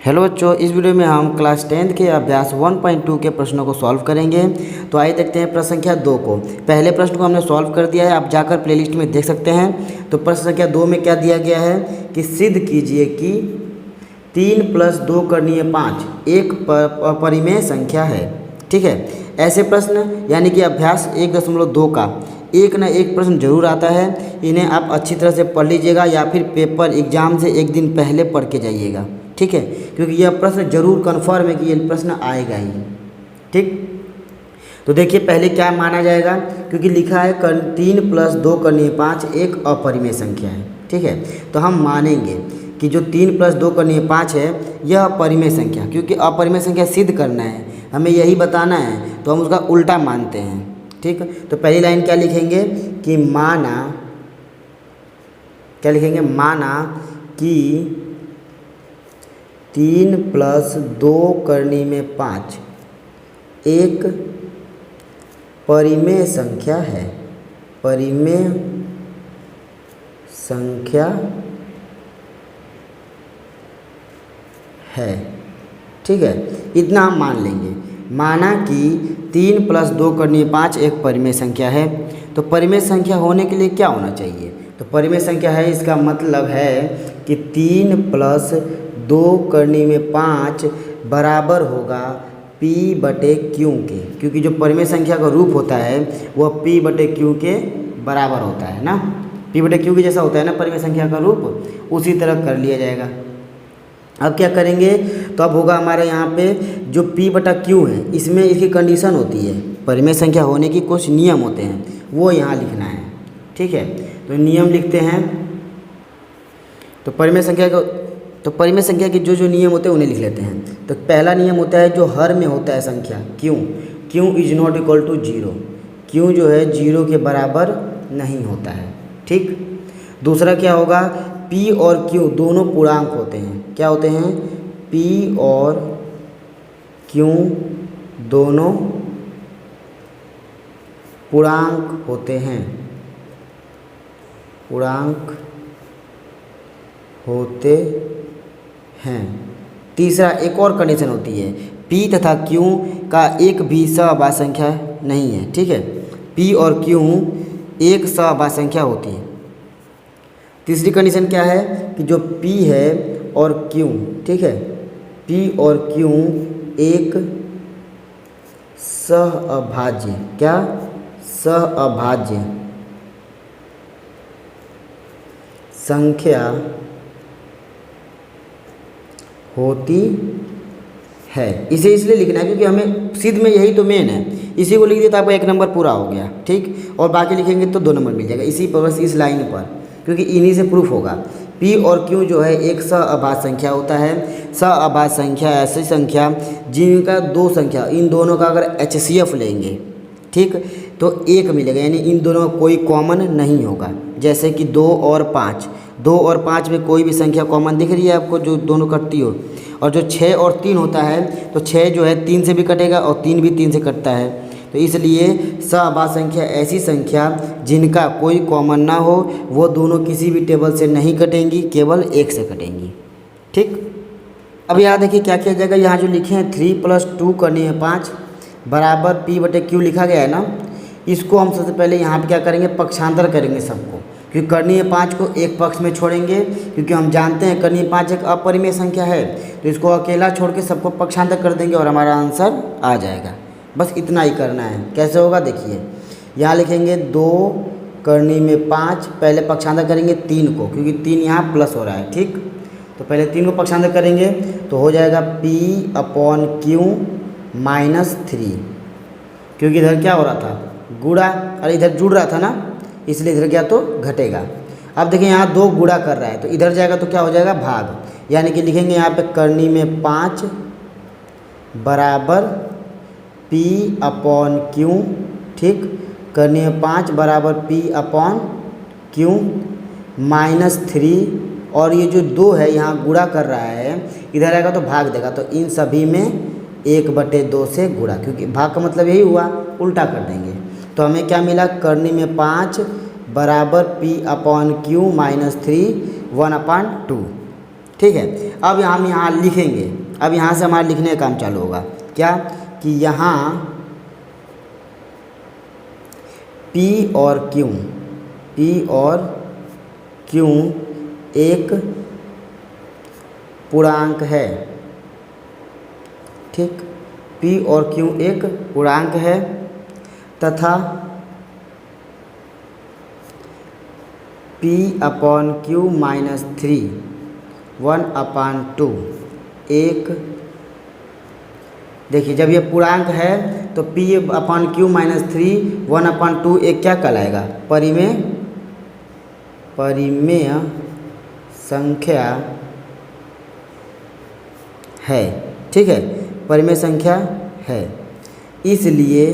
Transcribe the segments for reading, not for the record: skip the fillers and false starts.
Hello बच्चों, इस video में हम क्लास 10th के अभ्यास 1.2 के प्रश्नों को सॉल्व करेंगे। तो आइए देखते हैं प्रश्न संख्या 2 को। पहले प्रश्न को हमने सॉल्व कर दिया है, आप जाकर प्लेलिस्ट में देख सकते हैं। तो प्रश्न संख्या 2 में क्या दिया गया है कि सिद्ध कीजिए कि 3 + 2 करणीय 5 एक अपरिमेय संख्या है। ठीक है, ऐसे प्रश्न यानी कि अभ्यास 1.2 का एक न एक प्रश्न जरूर आता है। इन्हें आप अच्छी तरह से पढ़ लीजिएगा या फिर पेपर एग्जाम से एक दिन पहले पढ़ के जाइएगा। ठीक है, क्योंकि यह प्रश्न जरूर कन्फर्म है कि ये प्रश्न आएगा ही। ठीक, तो देखिए पहले क्या माना जाएगा, क्योंकि लिखा है 3 + 2 करणीय 5 एक अपरिमेय संख्या है। ठीक है, तो हम मानेंगे कि जो 3 + 2 करणीय 5 है यह अपरिमेय संख्या, क्योंकि अपरिमेय संख्या सिद्ध करना है, हमें यही बताना है, तो हम उसका उल्टा मानते हैं। ठीक, तो पहली लाइन क्या लिखेंगे कि माना, क्या लिखेंगे, माना कि 3 + 2 करणीय में 5 एक परिमेय संख्या है। परिमेय संख्या है। ठीक है, इतना हम मान लेंगे। माना कि 3 + 2 करणीय 5 एक परिमेय संख्या है। तो परिमेय संख्या होने के लिए क्या होना चाहिए, तो परिमेय संख्या है, इसका मतलब है कि 3 + 2 करणीय में 5 बराबर होगा P/Q के, क्योंकि जो परिमेय संख्या का रूप होता है वह P/Q के बराबर होता है ना। P/Q के जैसा होता है ना परिमेय संख्या का रूप, उसी तरह कर लिया जाएगा। अब क्या करेंगे, तो अब होगा हमारे यहाँ पे जो P/Q है, इसमें इसकी कंडीशन होती है, परिमेय संख्या होने की कुछ नियम होते हैं, वो यहाँ लिखना है। ठीक है, तो नियम लिखते हैं। तो परिमेय संख्या के जो नियम होते हैं उन्हें लिख लेते हैं। तो पहला नियम होता है जो हर में होता है संख्या Q is not equal to 0। Q जो है 0 के बराबर नहीं होता है। ठीक, दूसरा क्या होगा, P और Q दोनों पूर्णांक होते हैं। क्या होते हैं, P और Q दोनों पूर्णांक होते हैं। पूर्णांक होते हैं। तीसरा एक और कंडीशन होती है, P तथा Q का एक भी सहअभाज्य संख्या नहीं है। ठीक है, P और Q एक सहअभाज्य संख्या होती है। तीसरी कंडीशन क्या है कि जो P है और Q, ठीक है, P और Q एक सहअभाज्य, क्या, सहअभाज्य संख्या होती है। इसे इसलिए लिखना है क्योंकि हमें सिद्ध में यही तो मेन है, इसी को लिख दिया तो आपका 1 नंबर पूरा हो गया। ठीक, और बाकी लिखेंगे तो 2 नंबर मिल जाएगा, इसी पर बस इस लाइन पर, क्योंकि इन्हीं से प्रूफ होगा। P और Q जो है एक सहअभाज्य संख्या होता है। सहअभाज्य संख्या ऐसी संख्या जिनका दो संख्या, इन दोनों का अगर HCF लेंगे, ठीक, तो 1 मिलेगा, यानी इन दोनों में कोई कॉमन नहीं होगा। जैसे कि 2 और 5, 2 और 5 में कोई भी संख्या कॉमन दिख रही है आपको जो दोनों कटती हो। और जो 6 और 3 होता है, तो 6 जो है 3 से भी कटेगा और 3 भी 3 से कटता है। तो इसलिए सहअभाज्य संख्या ऐसी संख्या जिनका कोई कॉमन ना हो, वो दोनों किसी भी टेबल से नहीं कटेंगी, केवल 1 से कटेंगी। ठीक, अब यहाँ देखिए क्या किया जाएगा, यहाँ जो लिखे हैं 3 + 2 करणीय 5 बराबर P/Q लिखा गया है ना, इसको हम सबसे पहले यहाँ पे क्या करेंगे, पक्षांतर करेंगे सबको, क्योंकि करणीय 5 को एक पक्ष में छोड़ेंगे, क्योंकि हम जानते हैं करणीय 5 एक अपरिमेय संख्या है। तो इसको अकेला छोड़ के सबको पक्षांतर कर देंगे और हमारा आंसर आ जाएगा। बस इतना ही करना है। कैसे होगा देखिए, यहाँ लिखेंगे 2 करणीय में 5, पहले पक्षांतर करेंगे 3 को, क्योंकि 3 यहाँ प्लस हो रहा है। ठीक, तो पहले 3 को पक्षांतर करेंगे तो हो जाएगा P/Q -3, क्योंकि इधर क्या हो रहा था, गुणा, अरे इधर जुड़ रहा था ना, इसलिए इधर क्या तो घटेगा। अब देखिए यहाँ 2 गुणा कर रहा है, तो इधर जाएगा तो क्या हो जाएगा, भाग, यानी कि लिखेंगे यहाँ पे करणीय में 5 बराबर P/Q। ठीक, करणीय 5 बराबर P/Q -3, और ये जो 2 है यहाँ गुणा कर रहा है, इधर आएगा तो भाग देगा, तो इन सभी में 1/2 से गुणा, क्योंकि भाग का मतलब यही हुआ, उल्टा कर देंगे। तो हमें क्या मिला, करणीय में 5 बराबर P/Q -3 1/2। ठीक है। अब हम यहाँ लिखेंगे, अब यहाँ से हमारा लिखने का काम चालू होगा। क्या कि यहाँ P और Q एक पूर्णांक है, ठीक। P और Q एक पूर्णांक है तथा P/Q माइनस 3 1/2 एक, देखिए जब ये पूर्णांक है तो P/Q माइनस 3 1/2 एक क्या कहलाएगा, परिमेय संख्या है, ठीक है, परिमेय संख्या है। इसलिए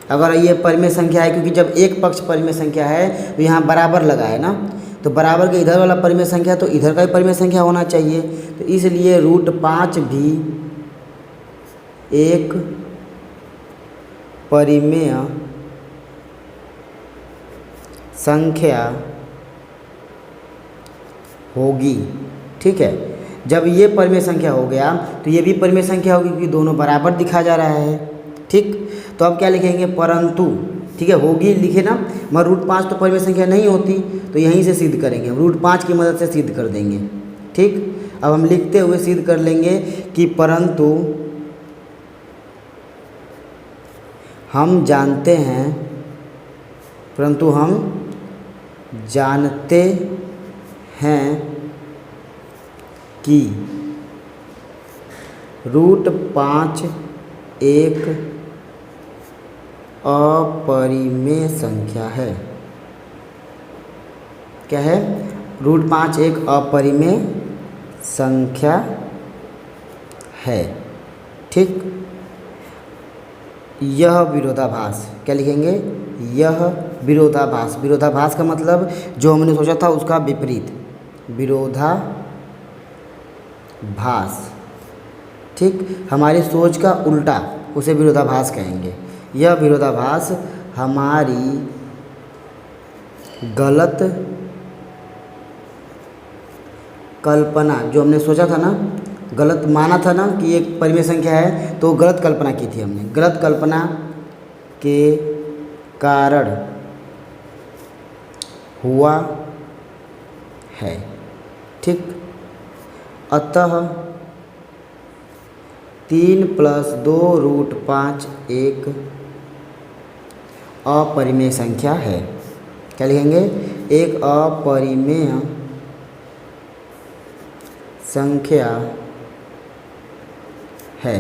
अगर ये परिमेय संख्या है, क्योंकि जब एक पक्ष परिमेय संख्या है तो यहाँ बराबर लगा है ना, तो बराबर के इधर वाला परिमेय संख्या तो इधर का भी परिमेय संख्या होना चाहिए। तो इसलिए √5 भी एक परिमेय संख्या होगी, ठीक है। जब ये परिमेय संख्या हो गया तो ये भी परिमेय संख्या होगी, क्योंकि दोनों बराबर दिखा जा रहा है, ठीक। तो अब क्या लिखेंगे, परंतु, ठीक है, होगी लिखे ना, मगर √5 तो परिमेय संख्या नहीं होती, तो यहीं से सिद्ध करेंगे, √5 की मदद से सिद्ध कर देंगे, ठीक। अब हम लिखते हुए सिद्ध कर लेंगे कि परंतु हम जानते हैं कि √5 एक अपरिमेय संख्या है। क्या है, √5 एक अपरिमेय संख्या है, ठीक। यह विरोधाभास, क्या लिखेंगे, यह विरोधाभास, विरोधाभास का मतलब जो हमने सोचा था उसका विपरीत, विरोधाभास, ठीक, हमारी सोच का उल्टा उसे विरोधाभास कहेंगे। यह विरोधाभास हमारी गलत कल्पना, जो हमने सोचा था ना, गलत माना था ना कि एक परिमेय संख्या है, तो गलत कल्पना की थी हमने, गलत कल्पना के कारण हुआ है, ठीक। अतः 3 + 2 √5 एक अपरिमेय संख्या है। क्या लिखेंगे, एक अपरिमेय संख्या है।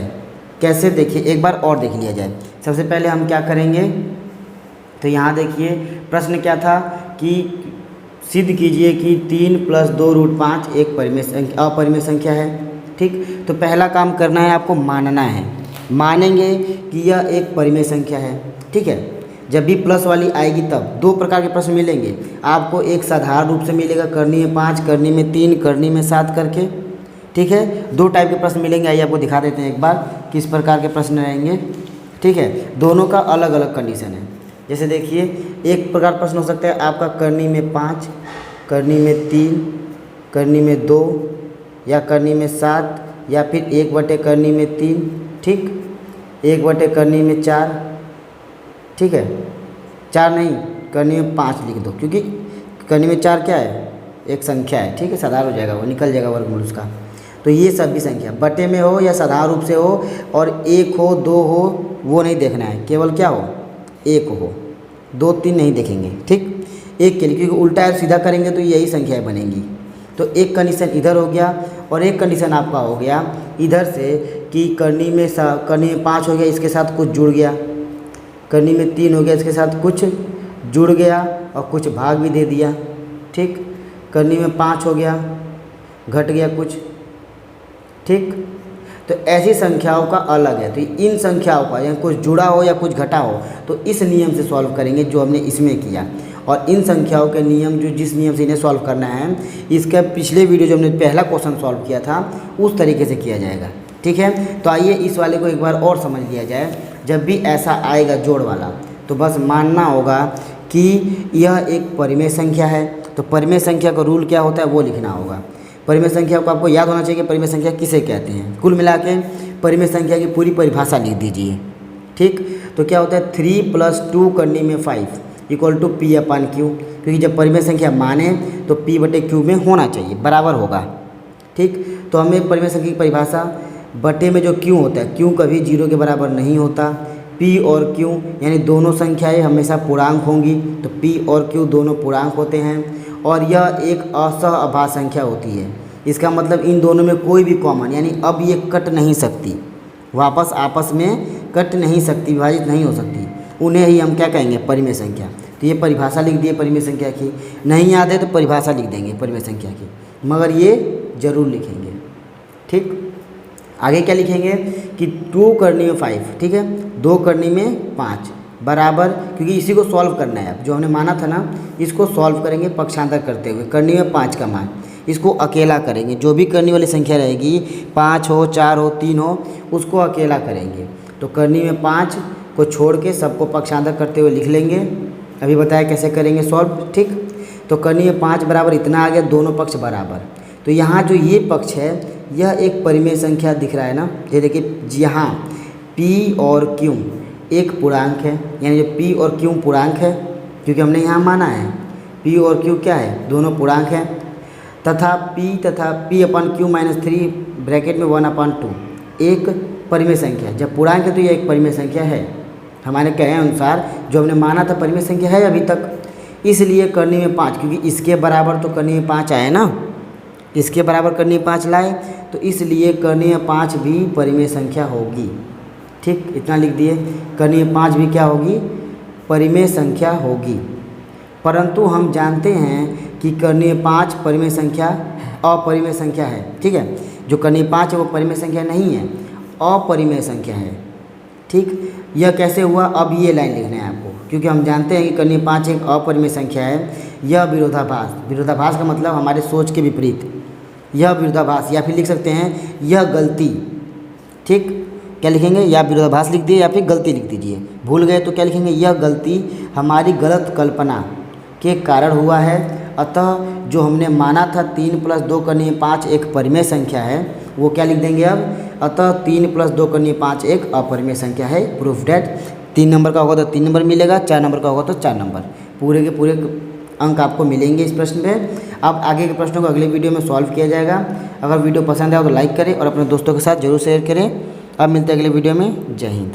कैसे, देखिए एक बार और देख लिया जाए। सबसे पहले हम क्या करेंगे, तो यहाँ देखिए प्रश्न क्या था कि सिद्ध कीजिए कि 3 + 2 √5 एक अपरिमेय संख्या है, ठीक। तो पहला काम करना है, आपको मानना है, मानेंगे कि यह एक परिमेय संख्या है, ठीक है। जब भी प्लस वाली आएगी तब 2 प्रकार के प्रश्न मिलेंगे आपको, एक साधारण रूप से मिलेगा, करनी में 5, करनी में 3, करनी में 7 करके, ठीक है। 2 टाइप के प्रश्न मिलेंगे, आइए आपको दिखा देते हैं एक बार किस प्रकार के प्रश्न रहेंगे, ठीक है। दोनों का अलग अलग कंडीशन है। जैसे देखिए, एक प्रकार प्रश्न हो सकता है आपका करनी में 5, करनी में 3, करनी में 2 या करनी में 7, या फिर 1/, करनी में 3, ठीक, 1/, करनी में 4, ठीक है, 4 नहीं, करनी में 5 लिख दो, क्योंकि करनी में 4 क्या है, एक संख्या है, ठीक है, साधारण हो जाएगा, वो निकल जाएगा वर्गमूल उसका। तो ये सभी संख्या बटे में हो या साधारण रूप से हो, और 1 हो 2 हो वो नहीं देखना है, केवल क्या हो, 1 हो, 2 3 नहीं देखेंगे, ठीक। एक के लिए, क्योंकि उल्टा है सीधा करेंगे तो यही संख्याएँ बनेंगी। तो एक कंडीशन इधर हो गया, और एक कंडीशन आपका हो गया इधर से कि करनी में 5 हो गया, इसके साथ कुछ जुड़ गया, करनी में 3 हो गया, इसके साथ कुछ जुड़ गया और कुछ भाग भी दे दिया, ठीक। करनी में 5 हो गया, घट गया कुछ, ठीक। तो ऐसी संख्याओं का अलग है। तो इन संख्याओं का या कुछ जुड़ा हो या कुछ घटा हो तो इस नियम से सॉल्व करेंगे जो हमने इसमें किया, और इन संख्याओं के नियम जो जिस नियम से इन्हें सॉल्व करना है, इसका पिछले वीडियो जो हमने पहला क्वेश्चन सॉल्व किया था उस तरीके से किया जाएगा, ठीक है। तो आइए इस वाले को एक बार और समझ लिया जाए। जब भी ऐसा आएगा जोड़ वाला, तो बस मानना होगा कि यह एक परिमेय संख्या है। तो परिमेय संख्या का रूल क्या होता है वो लिखना होगा। परिमेय संख्या को आपको याद होना चाहिए कि परिमेय संख्या किसे कहते हैं। कुल मिला के परिमेय संख्या की पूरी परिभाषा लिख दीजिए। ठीक, तो क्या होता है 3 + 2 करने में 5 = P/Q, क्योंकि जब परिमेय संख्या माने तो P/Q में होना चाहिए, बराबर होगा। ठीक, तो हमें परिमेय संख्या की परिभाषा, बटे में जो Q होता है, Q कभी 0 के बराबर नहीं होता। P और Q यानी दोनों संख्याएं हमेशा पूर्णांक होंगी, तो P और Q दोनों पूर्णांक होते हैं और यह एक असहअभाज्य संख्या होती है। इसका मतलब इन दोनों में कोई भी कॉमन, यानी अब ये कट नहीं सकती, वापस आपस में कट नहीं सकती, विभाजित नहीं हो सकती, उन्हें ही हम क्या कहेंगे, परिमेय संख्या। तो ये परिभाषा लिख दिए परिमेय संख्या की। नहीं याद है तो परिभाषा लिख देंगे परिमेय संख्या की, मगर ये जरूर लिखेंगे। ठीक, आगे क्या लिखेंगे कि 2 करने में 5, ठीक है, 2 करने में 5 बराबर, क्योंकि इसी को सॉल्व करना है। अब जो हमने माना था ना, इसको सॉल्व करेंगे पक्षांतर करते हुए। करने में 5 का मान, इसको अकेला करेंगे। जो भी करने वाली संख्या रहेगी, 5 हो, 4 हो, 3 हो, उसको अकेला करेंगे। तो करने में 5 को छोड़ के सबको पक्षांतर करते हुए लिख लेंगे। अभी बताया कैसे करेंगे सॉल्व। ठीक, तो करने में 5 बराबर इतना आ गया, दोनों पक्ष बराबर। तो यहाँ जो ये पक्ष है यह एक परिमेय संख्या दिख रहा है ना। ये देखिए यहाँ P और Q एक पूर्णांक है, यानी जो P और Q पूर्णांक है, क्योंकि हमने यहाँ माना है P और Q क्या है, दोनों पूर्णांक हैं। तथा P/Q - 3 ब्रैकेट में 1/2 एक परिमेय संख्या। जब पूर्णांक है तो यह एक परिमेय संख्या है। हमारे कहे अनुसार जो हमने माना था परिमेय संख्या है अभी तक, इसलिए करने में 5, क्योंकि इसके बराबर तो करने में 5 आए ना, इसके बराबर करने में 5 लाए, तो इसलिए करने में 5 भी परिमेय संख्या होगी। ठीक, इतना लिख दिए, करने में 5 भी क्या होगी, परिमेय संख्या होगी। परंतु हम जानते हैं कि करने में 5 परिमेय संख्या अपरिमेय संख्या है। ठीक है, जो करने में 5 है वो परिमेय संख्या नहीं है, अपरिमेय संख्या है। ठीक, यह कैसे हुआ, अब ये लाइन लिखना है आपको, क्योंकि हम जानते हैं कि करने में 5 एक अपरिमेय संख्या है। यह विरोधाभास, विरोधाभास का मतलब हमारे सोच के विपरीत, यह विरोधाभास, या फिर लिख सकते हैं यह गलती। ठीक, क्या लिखेंगे, या विरोधाभास लिख दिए या फिर गलती लिख दीजिए। भूल गए तो क्या लिखेंगे, यह गलती हमारी गलत कल्पना के कारण हुआ है। अतः जो हमने माना था 3 + 2 करने में 5 एक परिमेय संख्या है, वो क्या लिख देंगे अब, अतः 3 + 2 करने में 5 एक अपरिमेय संख्या है। प्रूफ डेट 3 नंबर का होगा तो 3 नंबर मिलेगा, 4 नंबर का होगा तो 4 नंबर, पूरे के पूरे अंक आपको मिलेंगे इस प्रश्न पे। अब आगे के प्रश्नों को अगले वीडियो में सॉल्व किया जाएगा। अगर वीडियो पसंद आए तो लाइक करें और अपने दोस्तों के साथ जरूर शेयर करें। अब मिलते हैं अगले वीडियो में। जय हिंद।